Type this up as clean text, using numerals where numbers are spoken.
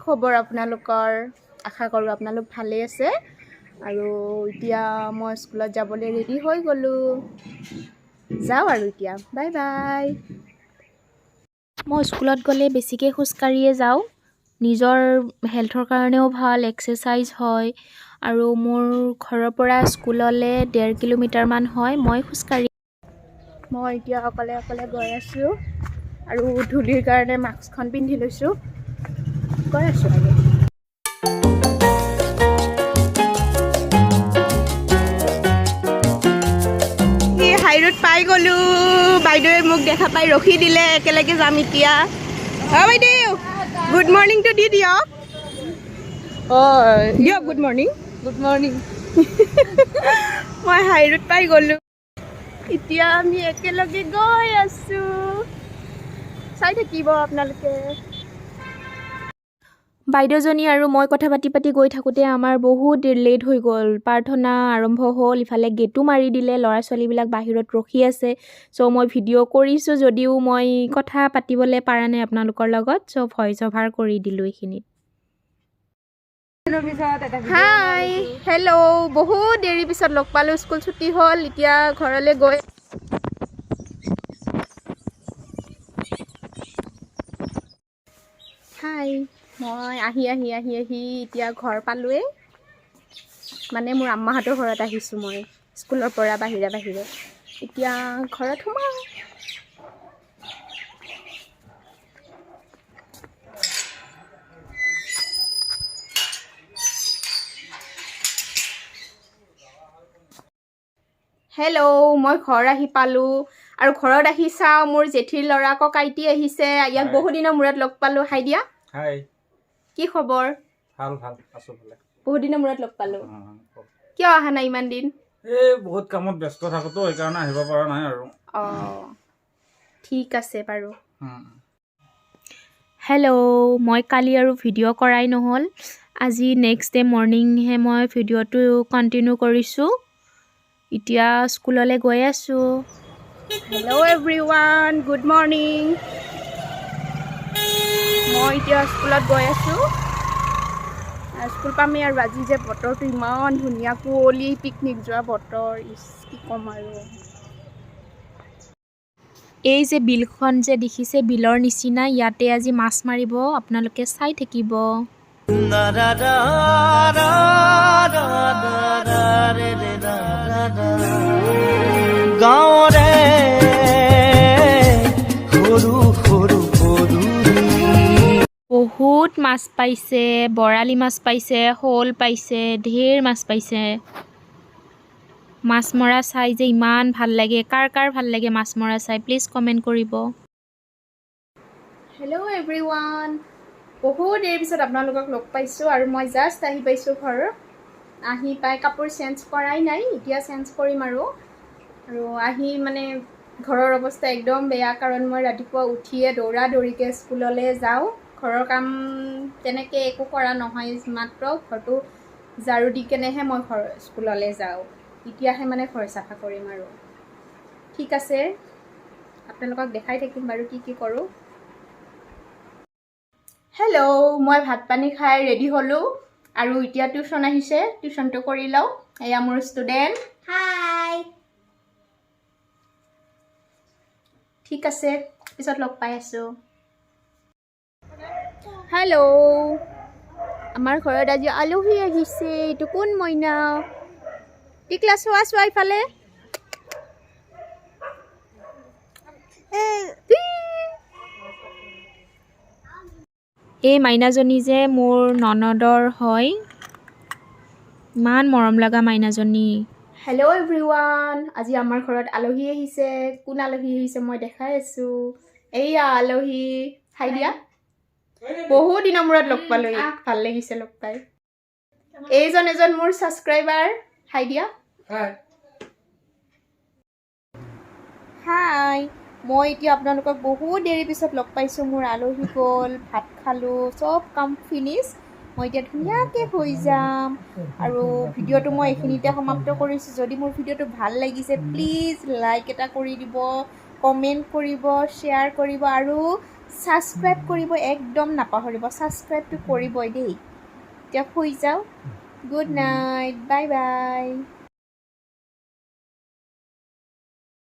খবৰ আপোনালোকৰ? আশা কৰোঁ আপোনালোক ভালেই আছে। আৰু এতিয়া মই স্কুলত যাবলৈ ৰেডি হৈ গ'লোঁ। যাওঁ আৰু এতিয়া, বাই বাই। মই স্কুলত গ'লে বেছিকৈ খোজকাঢ়িয়ে যাওঁ। নিজৰ হেল্থৰ কাৰণেও ভাল, এক্সাৰচাইজ হয়। আৰু মোৰ ঘৰৰ পৰা স্কুললৈ 1.5 কিলোমিটাৰমান হয়। মই এতিয়া অকলে গৈ আছোঁ আৰু ধূলিৰ কাৰণে মাস্কখন পিন্ধি লৈছোঁ। গৈ আছোঁ আৰু। হাইৰোড পাই গ'লোঁ। বাইদেৱে মোক দেখা পাই ৰখি দিলে, একেলগে যাম এতিয়া। বাইদেউ গুড মৰ্ণিংটো দি দিয়ক। দিয়ক গুড মৰ্ণিং। Good morning. মই হাইৰোড পাই গ'লোঁ। এতিয়া আমি একেলগে গৈ আছোঁ। চাই থাকিব আপোনালোকে। বাইদেউজনী আৰু মই কথা পাতি গৈ থাকোঁতে আমাৰ বহুত লেট হৈ গ'ল। প্ৰাৰ্থনা আৰম্ভ হ'ল, ইফালে গেটো মাৰি দিলে, ল'ৰা ছোৱালীবিলাক বাহিৰত ৰখি আছে। চ' মই ভিডিঅ' কৰিছোঁ যদিও মই কথা পাতিবলৈ পৰা নাই আপোনালোকৰ লগত। চ' ভইচ অভাৰ কৰি দিলোঁ এইখিনিত। হাই, হেল্ল'। বহুত দেৰি পিছত লগ পালোঁ। স্কুল ছুটি হ'ল, এতিয়া ঘৰলৈ গৈ হাই, মই আহি এতিয়া ঘৰ পালোৱেই। মানে মোৰ আম্মাহঁতৰ ঘৰত আহিছোঁ মই স্কুলৰ পৰা বাহিৰে। এতিয়া ঘৰত সোমাওঁ। হেল্ল', মই ঘৰ আহি পালোঁ। আৰু ঘৰত আহি চাওঁ মোৰ জেঠীৰ ল'ৰা ককাইটি আহিছে। ইয়াক বহুত দিনৰ মূৰত লগ পালোঁ। হাই দিয়া। হাই। কি খবৰ? ভাল আছোঁ ভালে। বহুত দিনৰ মূৰত লগ পালোঁ। কিয় অহা নাই ইমান দিন? বহুত কামত ব্যস্ত থাকোঁতো, সেইকাৰণে আহিব পৰা নাই আৰু। ঠিক আছে বাৰু। হেল্ল', মই কালি আৰু ভিডিঅ' কৰাই নহ'ল। আজি নেক্সট ডে মৰ্ণিংহে মই ভিডিঅ'টো কণ্টিনিউ কৰিছোঁ। এতিয়া স্কুললৈ গৈ আছোঁ। Hello' everyone, good morning. মই এতিয়া স্কুলত গৈ আছোঁ। স্কুল পামেই আৰু। আজি যে বতৰটো ইমান ধুনীয়া, কুঁৱলী, পিকনিক যোৱা বতৰ। কি ক'ম আৰু। এই যে বিলখন যে দেখিছে, বিলৰ নিচিনা, ইয়াতে আজি মাছ মাৰিব। আপোনালোকে চাই থাকিব। গাঁৱৰে বহুত মাছ পাইছে, বৰালি মাছ পাইছে, শ'ল পাইছে, ঢেৰ মাছ পাইছে। মাছ মৰা চাই যে ইমান ভাল লাগে। কাৰ ভাল লাগে মাছ মৰা চাই, প্লিজ কমেণ্ট কৰিব। হেল্ল' এভৰিৱান, বহুত দেৰি পিছত আপোনালোকক লগ পাইছোঁ। আৰু মই জাষ্ট আহি পাইছোঁ ঘৰ। আহি পাই কাপোৰ চেঞ্জ কৰাই নাই, এতিয়া চেঞ্জ কৰিম আৰু আহি মানে ঘৰৰ অৱস্থা একদম বেয়া, কাৰণ মই ৰাতিপুৱা উঠিয়ে দৌৰাদৌৰিকৈ স্কুললৈ যাওঁ। ঘৰৰ কাম তেনেকৈ একো কৰা নহয়, মাত্ৰ ঘৰটো ঝাৰু দি কেনেহে মই স্কুললৈ যাওঁ। এতিয়াহে মানে ঘৰ চাফা কৰিম আৰু। ঠিক আছে, আপোনালোকক দেখাই থাকিম বাৰু কি কৰোঁ। হেল্ল', মই ভাত পানী খাই ৰেডি হ'লোঁ। আৰু এতিয়া টিউশ্যন আহিছে, টিউশ্যনটো কৰি লওঁ। এয়া মোৰ ষ্টুডেণ্ট। হাই। ঠিক আছে, পিছত লগ পাই আছোঁ। হেল্ল', আমাৰ ঘৰত আজি আলহী আহিছে। এইটো কোন মইনা? টিকলা চোৱা ইফালে। এই মাইনাজনী যে মোৰ ননদৰ হয়, ইমান মৰম লগা মাইনাজনী। হেল্ল' এভৰিৱান, আজি আমাৰ ঘৰত আলহী আহিছে। কোন আলহী আহিছে মই দেখাই আছোঁ। এইয়া আলহী। হাই দিয়া। বহুত দিনৰ মূৰত লগ পালোঁ, ভাল লাগিছে লগ পাই। এজন মোৰ ছাবস্ক্ৰাইবাৰ। হাই দিয়া। হাই, মই এতিয়া আপোনালোকক বহুত দেৰি পিছত লগ পাইছোঁ। মোৰ আলহী গ'ল, ভাত খালোঁ, চব কাম ফিনিছ। মই এতিয়া ধুনীয়াকৈ শুই যাম। আৰু ভিডিঅ'টো মই এইখিনিতে সমাপ্ত কৰিছোঁ। যদি মোৰ ভিডিঅ'টো ভাল লাগিছে, প্লিজ লাইক এটা কৰি দিব, কমেণ্ট কৰিব, শ্বেয়াৰ কৰিব আৰু ছাবস্ক্ৰাইব কৰিব একদম নাপাহৰিব, ছাবস্ক্ৰাইবটো কৰিবই দেই। এতিয়া শুই যাওঁ। Good night, bye bye.